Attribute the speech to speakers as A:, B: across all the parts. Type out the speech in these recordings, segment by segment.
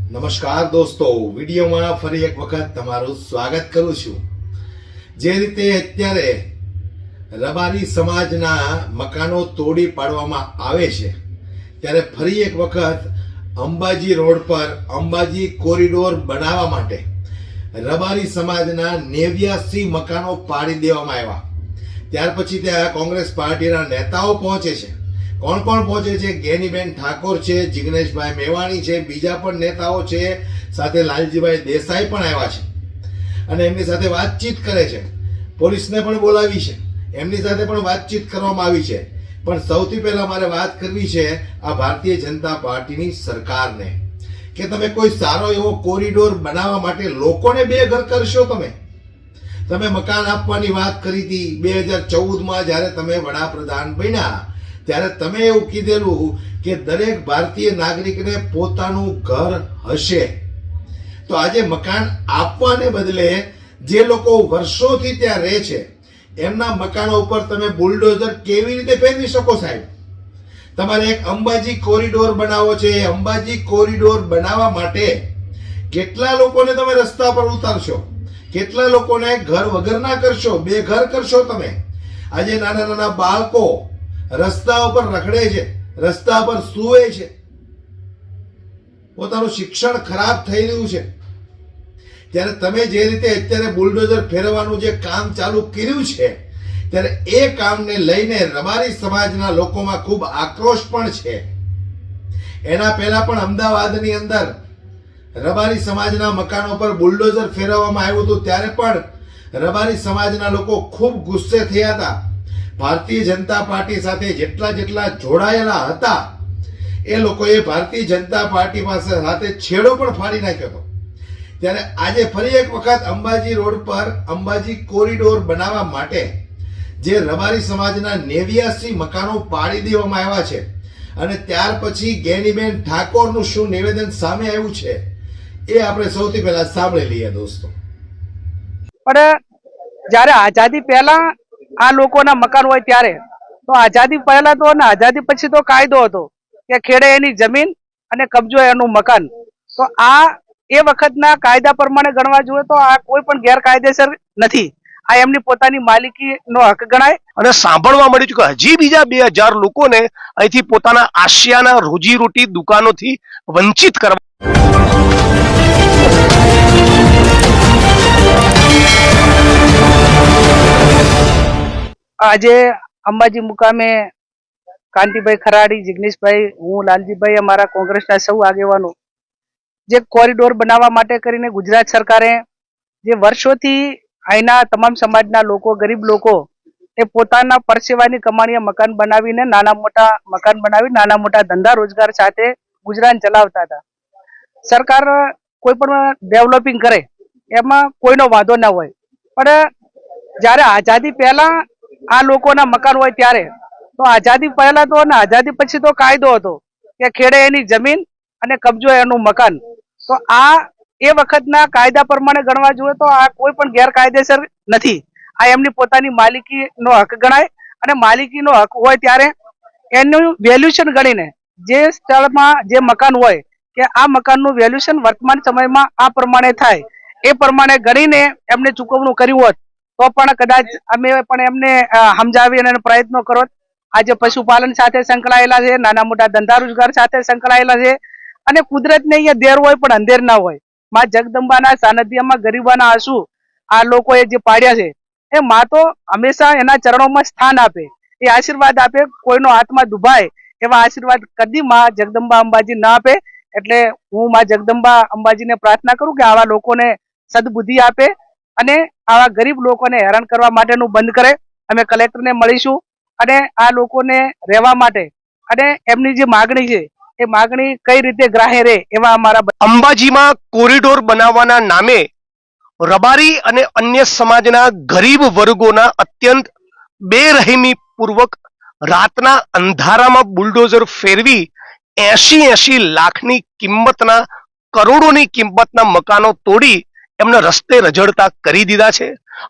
A: નમસ્કાર દોસ્તો, વિડીયોમાં ફરી એક વખત તમારું સ્વાગત કરું છું। જે રીતે અત્યારે રબારી સમાજના મકાનો તોડી પાડવામાં આવે છે, ત્યારે ફરી એક વખત અંબાજી રોડ પર અંબાજી કોરિડોર બનાવવા માટે રબારી સમાજના 89 મકાનો પાડી દેવામાં આવ્યા। ત્યાર પછી ત્યાં કોંગ્રેસ પાર્ટીના નેતાઓ પહોંચે છે। કોણ કોણ પહોંચે છે? ગેનીબેન ઠાકોર છે, જિગ્નેશભાઈ મેવાણી છે, બીજા પણ નેતાઓ છે, સાથે લાલજીભાઈ દેસાઈ પણ આવ્યા છે અને એમની સાથે વાતચીત કરે છે। પોલીસને પણ બોલાવી છે, એમની સાથે પણ વાતચીત કરવામાં આવી છે। પણ સૌથી પહેલા મારે વાત કરવી છે આ ભારતીય જનતા પાર્ટીની સરકારને કે તમે કોઈ સારો એવો કોરિડોર બનાવવા માટે લોકોને બેઘર કરશો। તમે મકાન આપવાની વાત કરી હતી 2014માં જ્યારે તમે વડાપ્રધાન બન્યા, ત્યારે તમે એવું કીધેલું કે દરેક ભારતીય નાગરિકને પોતાનું ઘર હશે। તો આજે મકાન આપવાને બદલે જે લોકો વર્ષોથી ત્યાં રહે છે એમના મકાનો ઉપર તમે બુલડોઝર કેવી રીતે ફેરવી શકો સાહેબ? તમારે એક અંબાજી કોરિડોર બનાવવો છે। અંબાજી કોરિડોર બનાવવા માટે કેટલા લોકોને તમે રસ્તા પર ઉતારશો? કેટલા લોકોને ઘર વગરના કરશો, બેઘર કરશો? તમે આજે નાના નાના બાળકો રસ્તા ઉપર રખડે છે, રસ્તા પર સૂવે છે, પોતાનું શિક્ષણ ખરાબ થઈ રહ્યું છે। ત્યારે તમે જે રીતે અત્યારે બુલડોઝર ફેરવવાનું જે કામ ચાલુ કર્યું છે, ત્યારે એ કામને લઈને રબારી સમાજના લોકોમાં ખૂબ આક્રોશ પણ છે। એના પહેલા પણ અમદાવાદની અંદર રબારી સમાજના મકાનો પર બુલડોઝર ફેરવવામાં આવ્યું હતું, ત્યારે પણ રબારી સમાજના લોકો ખૂબ ગુસ્સે થયા હતા। ભારતીય જનતા પાર્ટી સાથે જેટલા જોડાયેલા હતા એ લોકોએ ભારતીય જનતા પાર્ટી સાથે છેડો પણ ફાડી નાખ્યો હતો। ત્યારે આજે ફરી એક વખત અંબાજી રોડ પર અંબાજી કોરિડોર બનાવવા માટે જે રબારી સમાજના 89 મકાનો પાડી દેવામાં આવ્યા છે અને ત્યાર પછી ગેનીબેન ઠાકોરનું શું નિવેદન સામે આવ્યું છે એ આપણે સૌથી પહેલા સાંભળી લઈએ દોસ્તો।
B: પણ જ્યારે આઝાદી પહેલા આ લોકોના મકાન હોય ત્યારે તો આઝાદી પહેલા તો અને આઝાદી પછી તો કાયદો હતો કે ખેડે એની જમીન અને કબજો એનું મકાન। તો આ એ વખતના કાયદા પ્રમાણે ગણવા જોઈએ તો આ કોઈ પણ ગેરકાયદેસર નથી। આ એમની પોતાની માલિકીનો હક ગણાય।
C: અને સાંભળવા મળ્યું છે કે હજી બીજા 2000 લોકોને અહીંથી પોતાના આશિયાના રોજીરોટી દુકાનોથી વંચિત કરવા
B: આજે અંબાજી મુકામે કાંતિભાઈ ખરાડી, જિગ્નેશભાઈ, હું, લાલજીભાઈ, અમારા કોંગ્રેસના સૌ આગેવાનો જે કોરિડોર બનાવવા માટે કરીને ગુજરાત સરકારે જે વર્ષોથી અહીંના તમામ સમાજના લોકો, ગરીબ લોકો એ પોતાના પરસેવાની કમાણીએ મકાન બનાવીને નાના મોટા મકાન બનાવી નાના મોટા ધંધા રોજગાર સાથે ગુજરાન ચલાવતા હતા। સરકાર કોઈ પણ ડેવલપિંગ કરે એમાં કોઈનો વાંધો ના હોય, પણ જ્યારે આઝાદી પહેલા આ લોકોના મકાન હોય ત્યારે તો આઝાદી પહેલા તો અને આઝાદી પછી તો કાયદો હતો કે ખેડે એની જમીન અને કબજો એનું મકાન। તો આ એ વખતના કાયદા પ્રમાણે ગણવા જોઈએ તો આ કોઈ પણ ગેરકાયદેસર નથી। આ એમની પોતાની માલિકીનો હક ગણાય અને માલિકીનો હક હોય ત્યારે એનું વેલ્યુશન ગણીને જે સ્થળમાં જે મકાન હોય કે આ મકાનનું વેલ્યુશન વર્તમાન સમયમાં આ પ્રમાણે થાય એ પ્રમાણે ગણીને એમને ચૂકવણું કર્યું હોત તો પણ કદાચ અમે પણ એમને સમજાવી અને પ્રયત્નો કરો। આજે પશુપાલન સાથે સંકળાયેલા છે, નાના મોટા ધંધા રોજગાર સાથે સંકળાયેલા છે અને કુદરતને અહીંયા દેર હોય પણ અંધેર ના હોય। માં જગદંબાના સાનિધ્યમાં ગરીબાના આંસુ આ લોકોએ જે પાડ્યા છે એ માં તો હંમેશા એના ચરણોમાં સ્થાન આપે, એ આશીર્વાદ આપે, કોઈનો હાથમાં દુભાય એવા આશીર્વાદ કદી માં જગદંબા અંબાજી ના આપે। એટલે હું માં જગદંબા અંબાજીને પ્રાર્થના કરું કે આવા લોકોને સદબુદ્ધિ આપે અને આવા ગરીબ લોકોને હેરાન કરવા માટેનું બંધ કરે। અમે કલેક્ટરને મળીશું અને આ લોકોને રહેવા માટે અને એમની જે માગણી છે એ માગણી કઈ રીતે ગ્રાહ્ય રહે એવા અમારા
C: અંબાજીમાં કોરિડોર બનાવવાના નામે રબારી અને અન્ય સમાજના ગરીબ વર્ગોના અત્યંત બેરહેમી પૂર્વક રાતના અંધારામાં બુલડોઝર ફેરવી 80 લાખની કિંમતના, કરોડોની કિંમતના મકાનો તોડી એમને રસ્તે રજડતા કરી દીધા છે।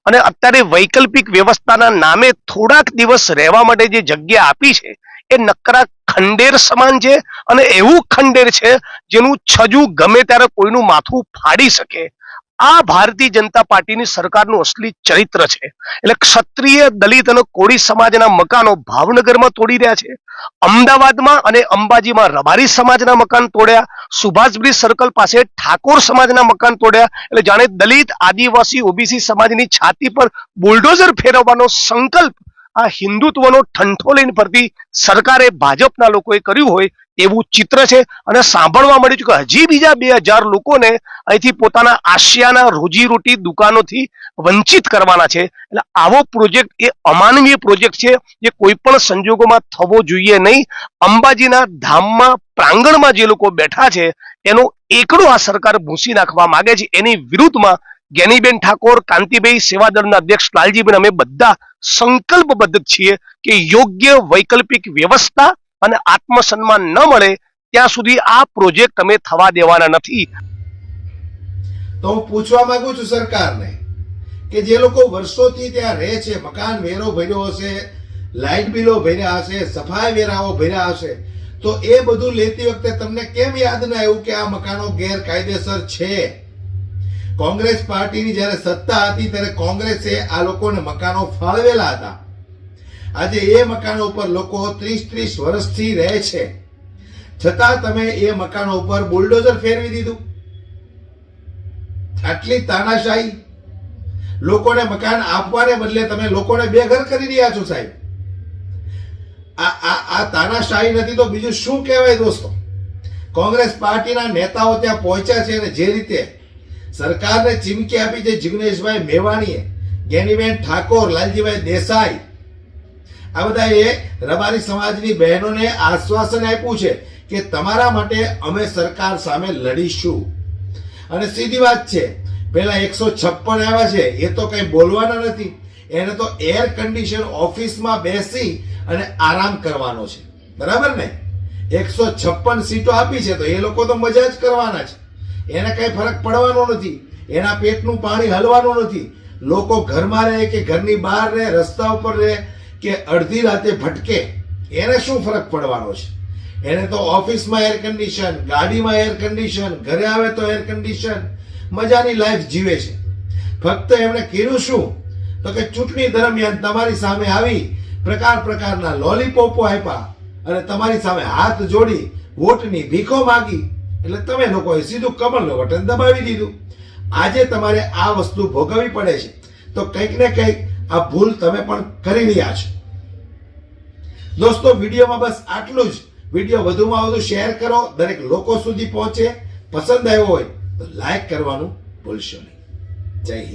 C: અને અત્યારે વૈકલ્પિક વ્યવસ્થાના નામે થોડાક દિવસ રહેવા માટે જે જગ્યા આપી છે એ નકરા ખંડેર સમાન છે અને એવું ખંડેર છે જેનું છજુ ગમે ત્યારે કોઈનું માથું ફાડી શકે. આ ભારતીય જનતા પાર્ટીની સરકારનું અસલી ચરિત્ર છે. એટલે ક્ષત્રિય, દલિત અને કોળી સમાજના મકાનો ભાવનગરમાં તોડી રહ્યા છે, અમદાવાદમાં અને અંબાજીમાં રબારી સમાજના મકાન તોડ્યા, સુભાષબ્રિજ સર્કલ પાસે ઠાકોર સમાજના મકાન તોડ્યા. એટલે જાણે દલિત, આદિવાસી, ઓબીસી સમાજની છાતી પર બુલડોઝર ફેરવવાનો સંકલ્પ આ હિન્દુત્વનો ઠંઠો લઈને ફરતી સરકારે, ભાજપના લોકોએ કર્યું હોય એવું ચિત્ર છે. અને સાંભળવા મળ્યું છે કે હજી બીજા 2000 લોકોને અહીંથી પોતાના આશિયાના રોજીરોટી દુકાનોથી વંચિત કરવાના છે. એટલે આવો પ્રોજેક્ટ એ અમાનવીય પ્રોજેક્ટ છે જે કોઈ પણ સંજોગોમાં થવો જોઈએ નહીં. અંબાજીના ધામમાં પ્રાંગણમાં જે લોકો બેઠા છે એનો એકડો આ સરકાર ભૂંસી નાખવા માંગે છે. એની વિરુદ્ધમાં જ્ઞાનીબેન ઠાકોર, કાંતિભાઈ, સેવાદળના અધ્યક્ષ લાલજીબેન, અમે બધા સંકલ્પબદ્ધ છીએ કે યોગ્ય વૈકલ્પિક વ્યવસ્થા અને આત્મસન્માન ન મળે ત્યાં સુધી આ પ્રોજેક્ટ અમે થવા દેવાના નથી.
A: તો હું પૂછવા માંગુ છું સરકારને કે જે લોકો વર્ષોથી ત્યાં રહે છે, મકાન વેરો ભર્યો હશે, લાઇટ બિલો ભર્યા હશે, સફાઈ વેરાઓ ભર્યા હશે, તો એ બધું લેતી વખતે તમને કેમ યાદ ના આવ્યું કે આ મકાનો ગેરકાયદેસર છે? કોંગ્રેસ પાર્ટીની જ્યારે સત્તા હતી ત્યારે કોંગ્રેસે આ લોકોને મકાનો ફાળવેલા હતા. આજે એ મકાનો ઉપર લોકો 30-30 વર્ષથી રહે છે, છતાં તમે એ મકાનો ઉપર બુલડોઝર ફેરવી દીધું. આટલી તાનાશાહી, લોકોને મકાન આપવાને બદલે તમે લોકોને બેઘર કરી રહ્યા છો સાહેબ. આ તાનાશાહી નથી તો બીજું શું કહેવાય દોસ્તો? કોંગ્રેસ પાર્ટીના નેતાઓ ત્યાં પહોંચ્યા છે અને જે રીતે સરકારને ચીમકી આપી છે જિગ્નેશભાઈ મેવાણીએ, જ્ઞાનીબેન ઠાકોર, લાલજીભાઈ દેસાઈ, આ બધાએ રબારી સમાજની બહેનોને આશ્વાસન આપ્યું છે કે તમારા માટે અમે સરકાર સામે લડીશું. અને સીધી વાત છે, પેલા 156 આવ્યા છે એ તો કઈ બોલવાના નથી, એને તો એર કન્ડિશન ઓફિસમાં બેસી અને આરામ કરવાનો છે, બરાબર ને? 156 સીટો આપી છે તો એ લોકો તો મજા જ કરવાના છે, એને કઈ ફરક પડવાનો નથી, એના પેટનું પાણી હલવાનું નથી. લોકો ઘરમાં રહે કે ઘરની બહાર રહે, રસ્તા ઉપર રહે કે અડધી રાતે ભટકે, એને શું ફરક પડવાનો છે? એને તો ઓફિસમાં એર કન્ડિશન, ગાડીમાં એર કન્ડિશન, ઘરે આવે તો એર કન્ડિશન, મજાની લાઈફ જીવે છે. ફક્ત એમણે કર્યું શું તો કે ચૂંટણી દરમિયાન તમારી સામે આવી પ્રકારના લોલીપોપો આપ્યા અને તમારી સામે હાથ જોડી વોટની ભીખો માંગી, એટલે તમે લોકોએ સીધું કમળનું બટન દબાવી દીધું. આજે તમારે આ વસ્તુ ભોગવવી પડે છે તો કંઈક ને કંઈક આ ભૂલ તમે પણ કરી રહ્યા છો. દોસ્તો, વિડીયોમાં બસ આટલું જ. વિડીયો વધુમાં વધુ શેર કરો, દરેક લોકો સુધી પહોંચે. પસંદ આવ્યો હોય તો લાઈક કરવાનું ભૂલશો નહીં. જય હિન્દ.